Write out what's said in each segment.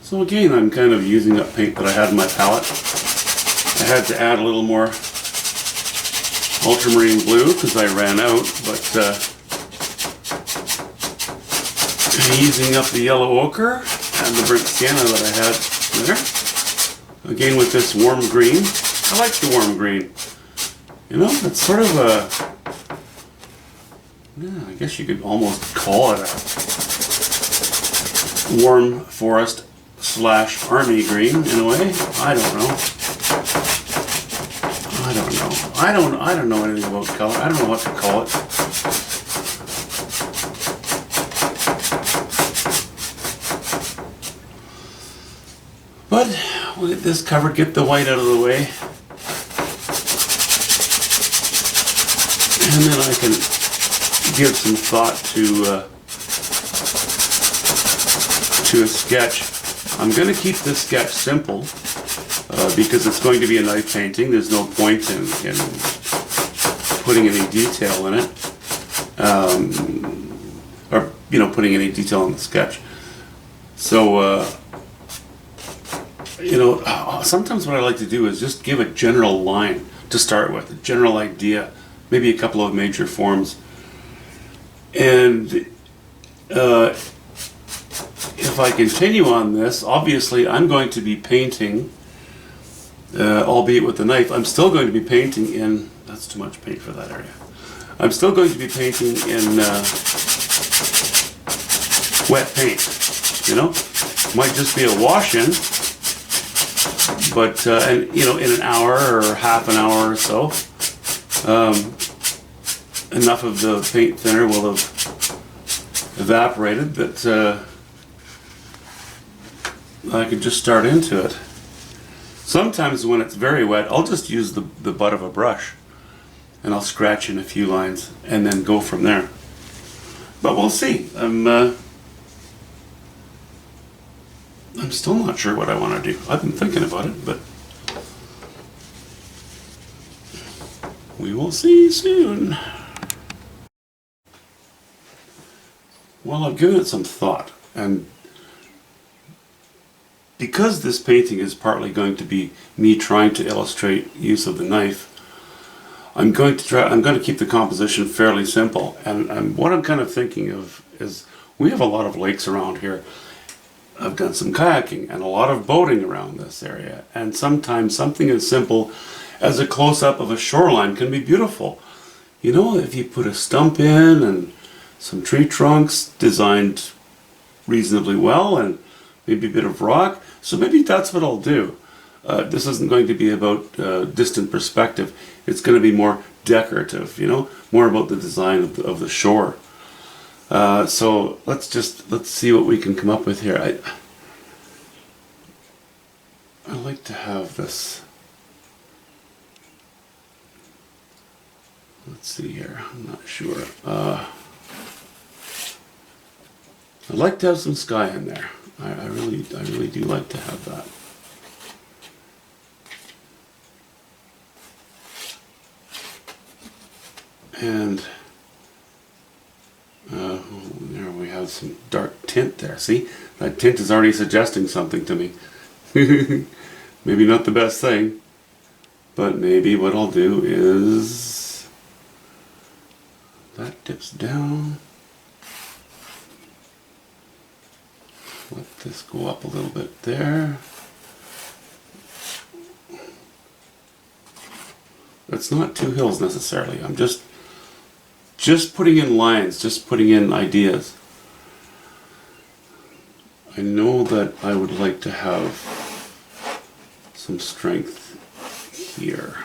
So again, I'm kind of using up paint that I had in my palette. I had to add a little more ultramarine blue because I ran out, but using up the yellow ochre and the burnt sienna that I had there. Again with this warm green. I like the warm green. You know, it's sort of a, yeah, I guess you could almost call it a warm forest / army green in a way. I don't know. I don't know anything about color. I don't know what to call it. But we'll get this covered, get the white out of the way. And then I can give some thought to a sketch. I'm going to keep this sketch simple because it's going to be a knife painting. There's no point in putting any detail in it, or putting any detail in the sketch. So sometimes what I like to do is just give a general line to start with, a general idea, maybe a couple of major forms. And if I continue on this, obviously I'm going to be painting, albeit with the knife, I'm still going to be painting in, that's too much paint for that area. I'm still going to be painting in wet paint, Might just be a wash-in, but in an hour or half an hour or so, enough of the paint thinner will have evaporated that I can just start into it. Sometimes when it's very wet, I'll just use the butt of a brush and I'll scratch in a few lines and then go from there. But we'll see. I'm still not sure what I want to do. I've been thinking about it, but we will see soon. Well, I've given it some thought, and because this painting is partly going to be me trying to illustrate use of the knife, I'm going to keep the composition fairly simple. And what I'm kind of thinking of is we have a lot of lakes around here. I've done some kayaking and a lot of boating around this area, and sometimes something as simple as a close-up of a shoreline can be beautiful. If you put a stump in and some tree trunks designed reasonably well and maybe a bit of rock. So maybe that's what I'll do. This isn't going to be about distant perspective. It's going to be more decorative, more about the design of the shore. So let's see what we can come up with here. I like to have this. Let's see here. I'm not sure. I'd like to have some sky in there. I really do like to have that. And there we have some dark tint there. See, that tint is already suggesting something to me. Maybe not the best thing, but maybe what I'll do is that dips down. Let this go up a little bit there. It's not two hills necessarily. I'm just putting in lines, just putting in ideas. I know that I would like to have some strength here.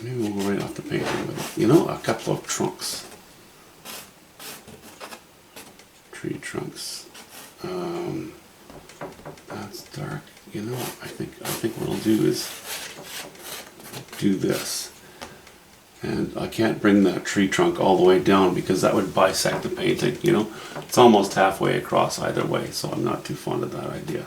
Maybe we'll go right off the painting with it. A couple of trunks. Tree trunks. That's dark. I think what I'll do is do this. And I can't bring that tree trunk all the way down because that would bisect the painting, It's almost halfway across either way, so I'm not too fond of that idea.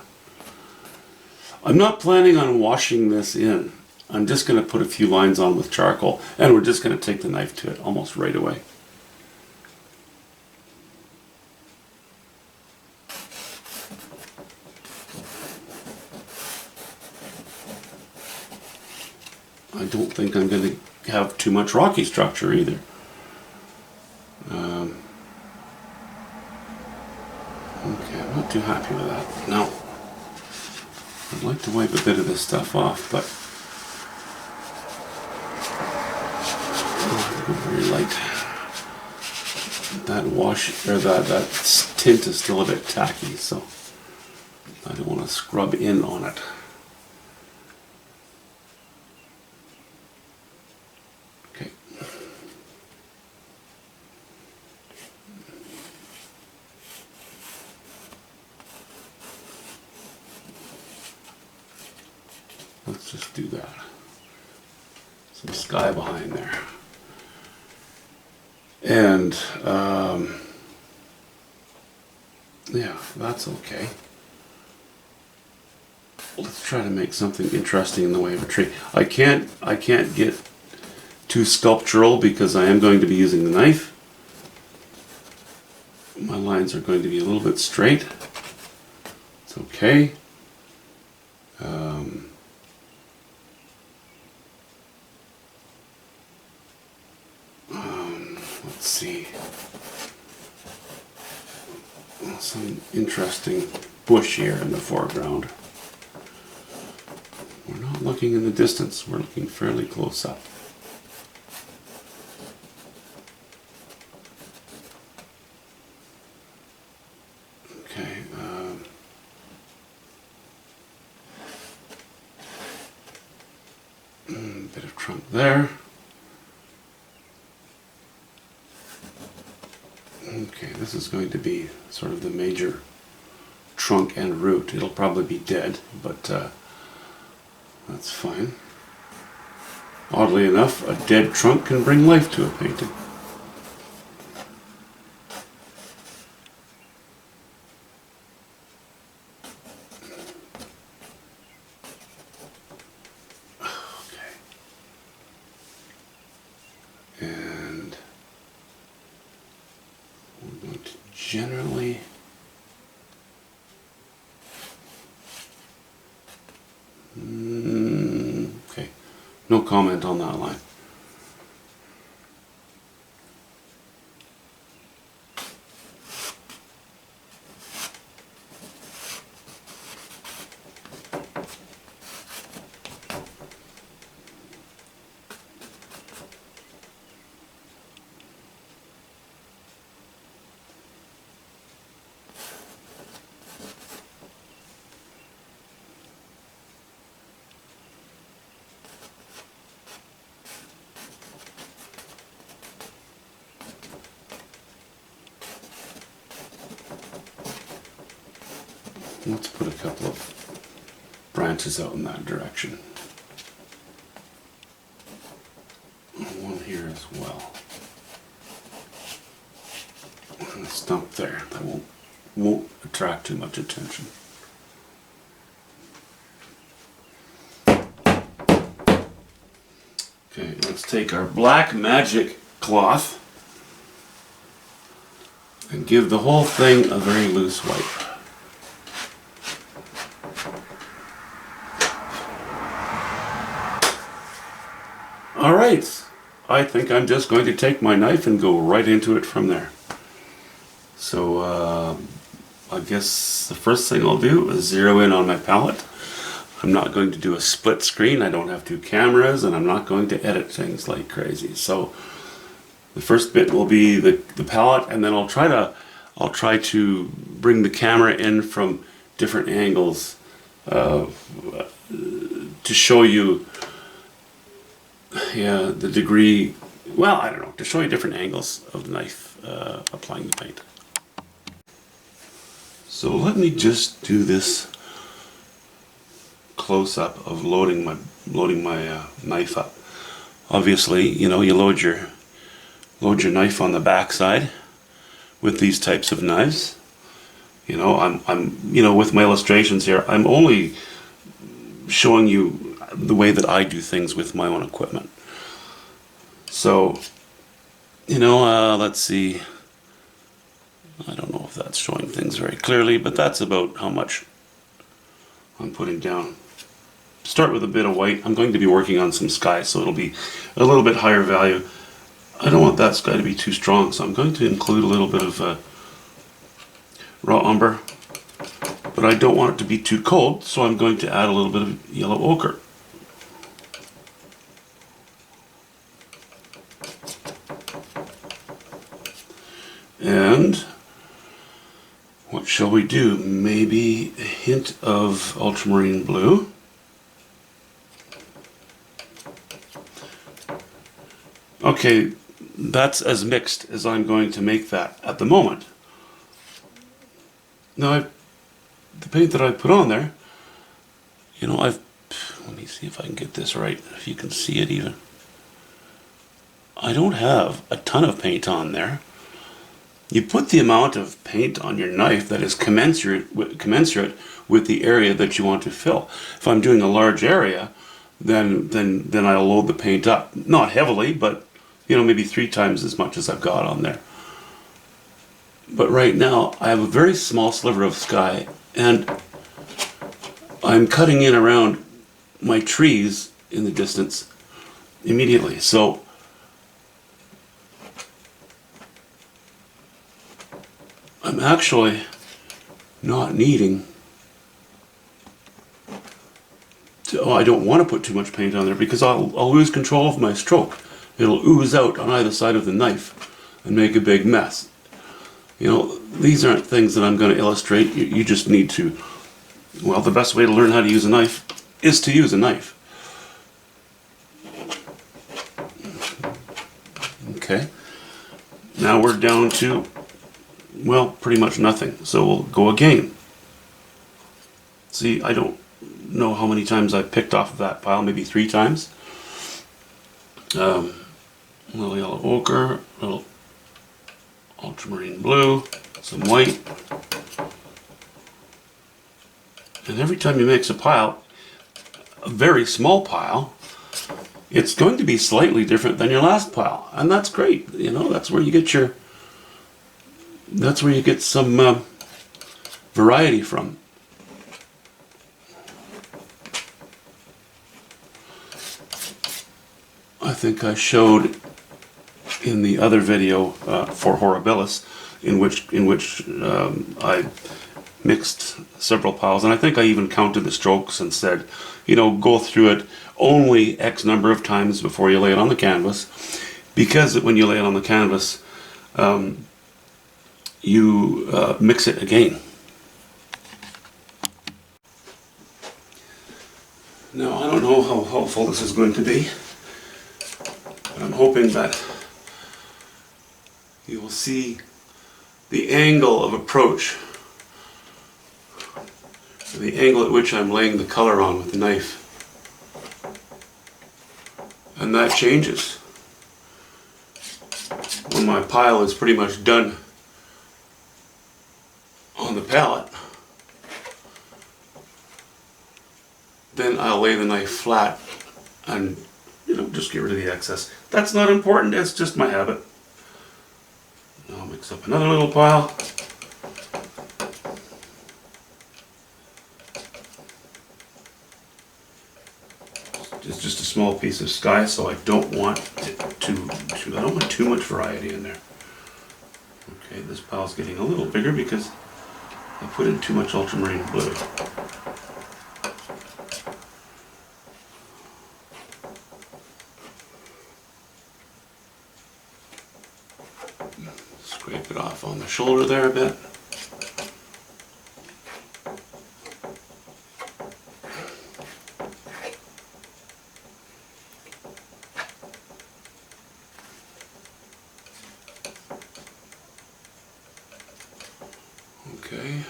I'm not planning on washing this in. I'm just going to put a few lines on with charcoal, and we're just going to take the knife to it almost right away. I don't think I'm going to have too much rocky structure either. Okay, I'm not too happy with that. Now, I'd like to wipe a bit of this stuff off, but go very light. That wash or that tint is still a bit tacky, so I don't want to scrub in on it. Okay. Let's just do that. Some sky behind there. And yeah, that's okay. Let's try to make something interesting in the way of a tree. I can't get too sculptural because I am going to be using the knife. My lines are going to be a little bit straight. It's okay. Let's see. Some interesting bush here in the foreground. We're not looking in the distance, we're looking fairly close up. Okay. Bit of trunk there. Okay, this is going to be sort of the major trunk and root. It'll probably be dead, but that's fine. Oddly enough, a dead trunk can bring life to a painting. Okay. And we're going to generally okay, no comment on that line. Let's put a couple of branches out in that direction. One here as well. And a stump there that won't attract too much attention. Okay, let's take our black magic cloth and give the whole thing a very loose wipe. Alright, I think I'm just going to take my knife and go right into it from there. So I guess the first thing I'll do is zero in on my palette. I'm not going to do a split screen, I don't have two cameras, and I'm not going to edit things like crazy. So the first bit will be the palette, and then I'll try to bring the camera in from different angles to show you the degree, well, I don't know, to show you different angles of the knife applying the paint. So let me just do this close-up of loading my knife up. Obviously, you know, you load your knife on the back side with these types of knives. You know, I'm you know, with my illustrations here, I'm only showing you the way that I do things with my own equipment. So, you know, let's see. I don't know if that that's showing things very clearly, but that's about how much I'm putting down. Start with a bit of white. I'm going to be working on some sky, so it'll be a little bit higher value. I don't want that sky to be too strong, so I'm going to include a little bit of raw umber, but I don't want it to be too cold, so I'm going to add a little bit of yellow ochre. And what shall we do? Maybe a hint of ultramarine blue. Okay, that's as mixed as I'm going to make that at the moment. Now, the paint that I put on there, you know, let me see if I can get this right, if you can see it even. I don't have a ton of paint on there. You put the amount of paint on your knife that is commensurate with the area that you want to fill. If I'm doing a large area, then I'll load the paint up. Not heavily, but you know, maybe 3 times as much as I've got on there. But right now, I have a very small sliver of sky, and I'm cutting in around my trees in the distance immediately. So I'm actually not needing to, I don't want to put too much paint on there because I'll lose control of my stroke. It'll ooze out on either side of the knife and make a big mess. You know, these aren't things that I'm going to illustrate. You just need to, well, the best way to learn how to use a knife is to use a knife. Okay, now we're down to, well, pretty much nothing. So we'll go again. See, I don't know how many times I picked off of that pile, maybe 3 times. A little yellow ochre, a little ultramarine blue, some white. And every time you mix a pile, a very small pile, it's going to be slightly different than your last pile. And that's great. You know, that's where you get some variety from. I think I showed in the other video for Horribilis, in which I mixed several piles, and I think I even counted the strokes and said, you know, go through it only X number of times before you lay it on the canvas, because when you lay it on the canvas, you mix it again. Now, I don't know how helpful this is going to be, but I'm hoping that you will see the angle of approach, the angle at which I'm laying the color on with the knife. And that changes. When my pile is pretty much done on the palette, then I'll lay the knife flat and, you know, just get rid of the excess. That's not important, it's just my habit. I'll mix up another little pile. It's just a small piece of sky, so I don't want I don't want too much variety in there. Okay, this pile's getting a little bigger because I put in too much ultramarine blue. Scrape it off on the shoulder there a bit. Okay.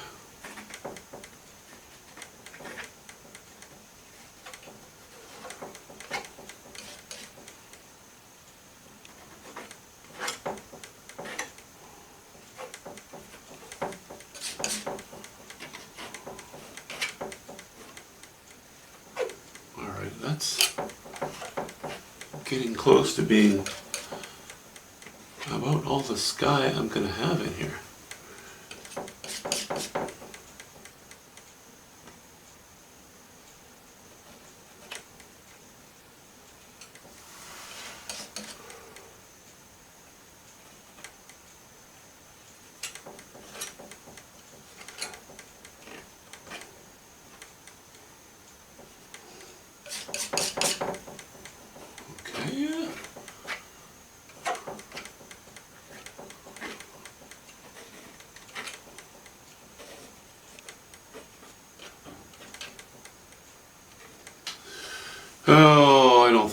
Alright, that's getting close to being about all the sky I'm going to have in here.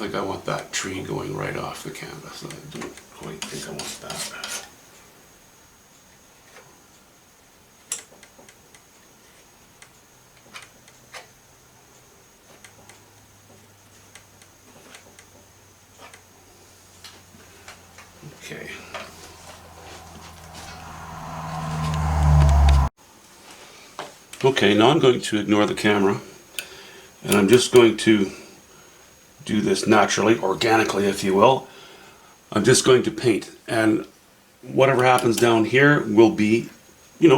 think I want that tree going right off the canvas. I don't quite think I want that. Okay. Okay, now I'm going to ignore the camera, and I'm just going to do this naturally, organically, if you will. I'm just going to paint, and whatever happens down here will be,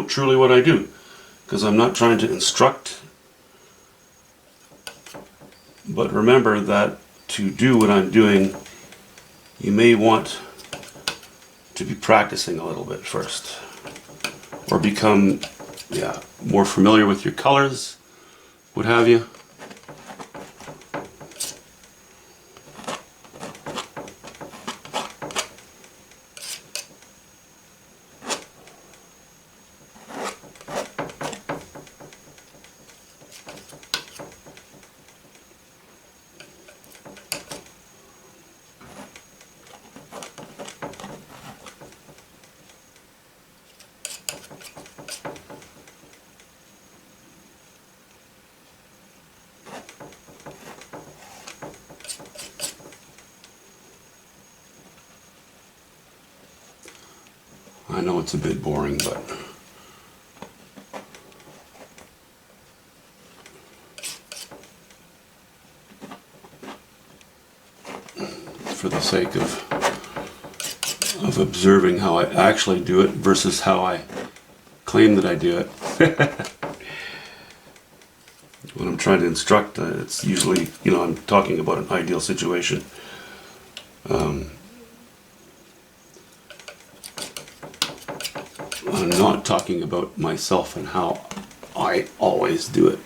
truly what I do, because I'm not trying to instruct. But remember that to do what I'm doing, you may want to be practicing a little bit first, or become more familiar with your colors, what have you. I know it's a bit boring, but for the sake of observing how I actually do it versus how I claim that I do it. When I'm trying to instruct, it's usually, I'm talking about an ideal situation. I'm not talking about myself and how I always do it.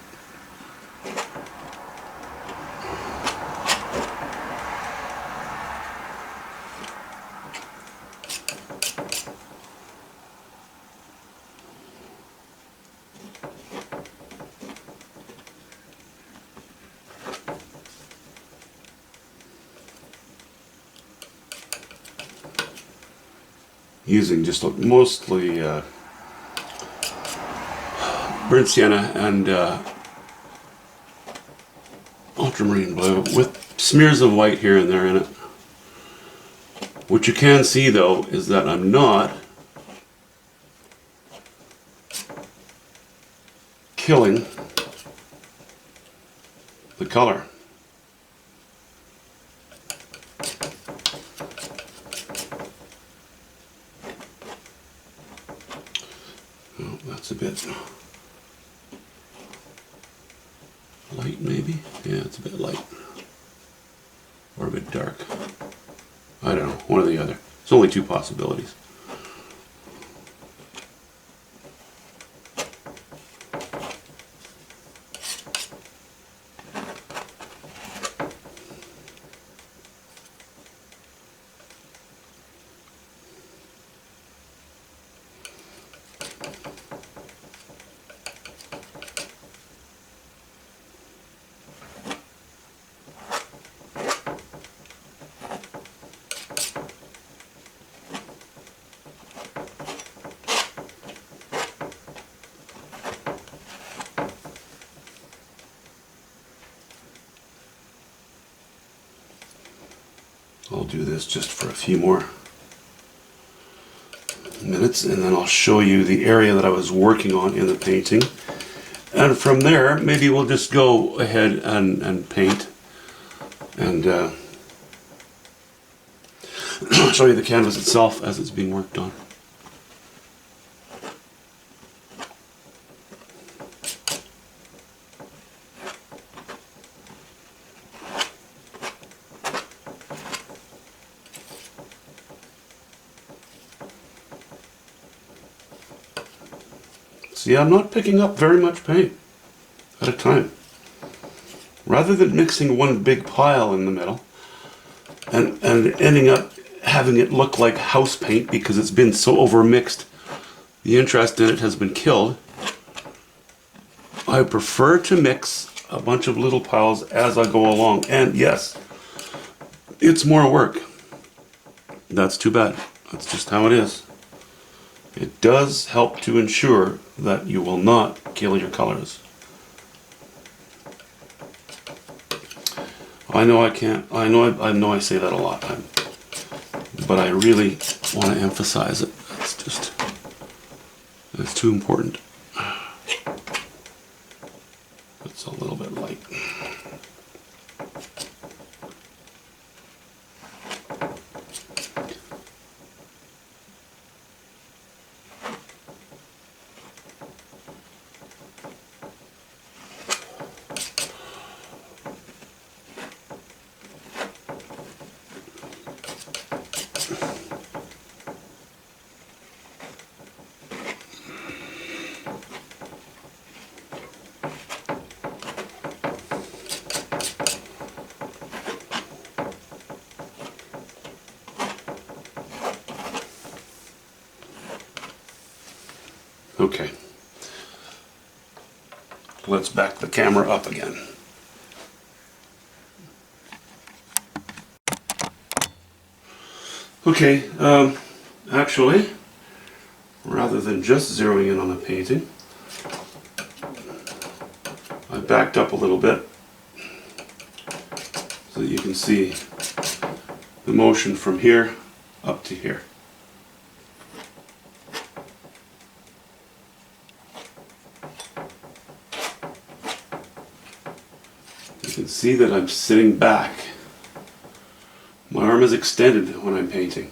Using just mostly burnt sienna and ultramarine blue with smears of white here and there in it. What you can see though is that I'm not killing the color. Oh, that's a bit light maybe? Yeah, it's a bit light. Or a bit dark. I don't know, one or the other. There's only two possibilities. I'll do this just for a few more minutes, and then I'll show you the area that I was working on in the painting. And from there, maybe we'll just go ahead and paint. And I'll show you the canvas itself as it's being worked on. See, I'm not picking up very much paint at a time. Rather than mixing one big pile in the middle and ending up having it look like house paint because it's been so overmixed, the interest in it has been killed, I prefer to mix a bunch of little piles as I go along. And yes, It's more work. That's too bad. That's just how it is. It does help to ensure that you will not kill your colors. I know I can't, I know I say that a lot, but I really want to emphasize it. It's too important. It's a little bit light. Okay, let's back the camera up again. Okay, actually, rather than just zeroing in on a painting, I backed up a little bit so that you can see the motion from here up to here. You can see that I'm sitting back. My arm is extended when I'm painting.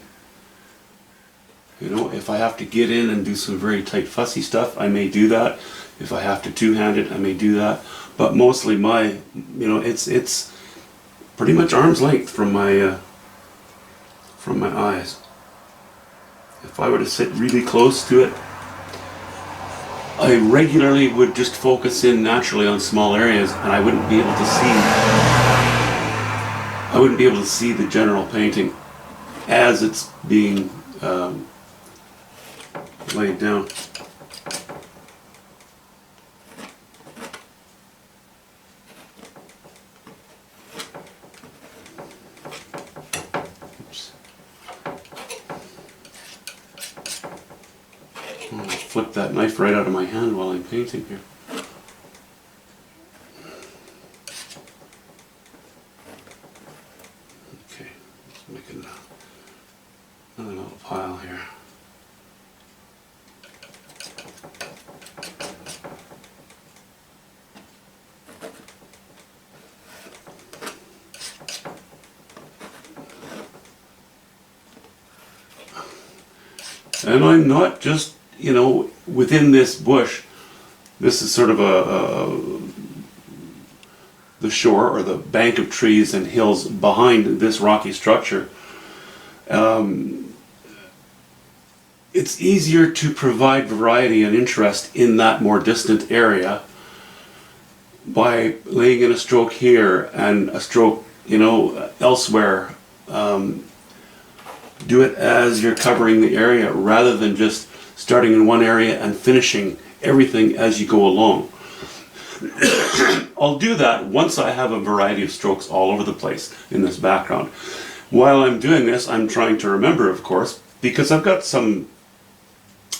You know, if I have to get in and do some very tight fussy stuff, I may do that. If I have to two-hand it, I may do that. But mostly it's pretty much arm's length from my eyes. If I were to sit really close to it, I regularly would just focus in naturally on small areas, and I wouldn't be able to see the general painting as it's being laid down. Oops. I'll flip that knife right out of my hand while I'm painting here. Okay, let's make another little pile here. And I'm not just, within this bush. This is sort of the shore or the bank of trees and hills behind this rocky structure. It's easier to provide variety and interest in that more distant area by laying in a stroke here and a stroke, elsewhere. Do it as you're covering the area rather than just starting in one area and finishing everything as you go along. I'll do that once I have a variety of strokes all over the place in this background. While I'm doing this, I'm trying to remember, of course, because I've got some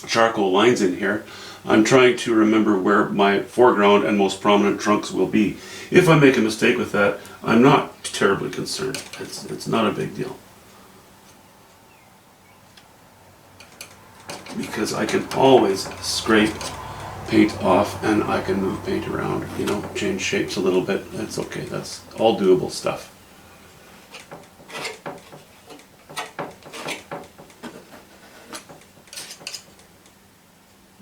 charcoal lines in here, I'm trying to remember where my foreground and most prominent trunks will be. If I make a mistake with that, I'm not terribly concerned. It's not a big deal. Because I can always scrape paint off and I can move paint around, change shapes a little bit. That's okay, that's all doable stuff.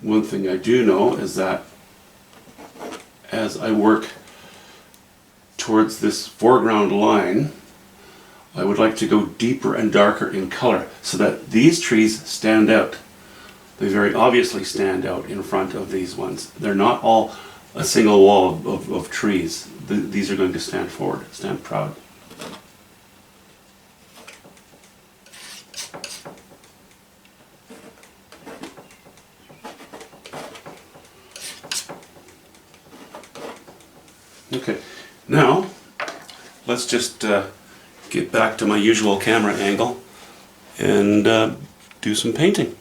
One thing I do know is that as I work towards this foreground line, I would like to go deeper and darker in color so that these trees stand out. They very obviously stand out in front of these ones. They're not all a single wall of trees. These are going to stand forward, stand proud. Okay, now let's just get back to my usual camera angle and do some painting.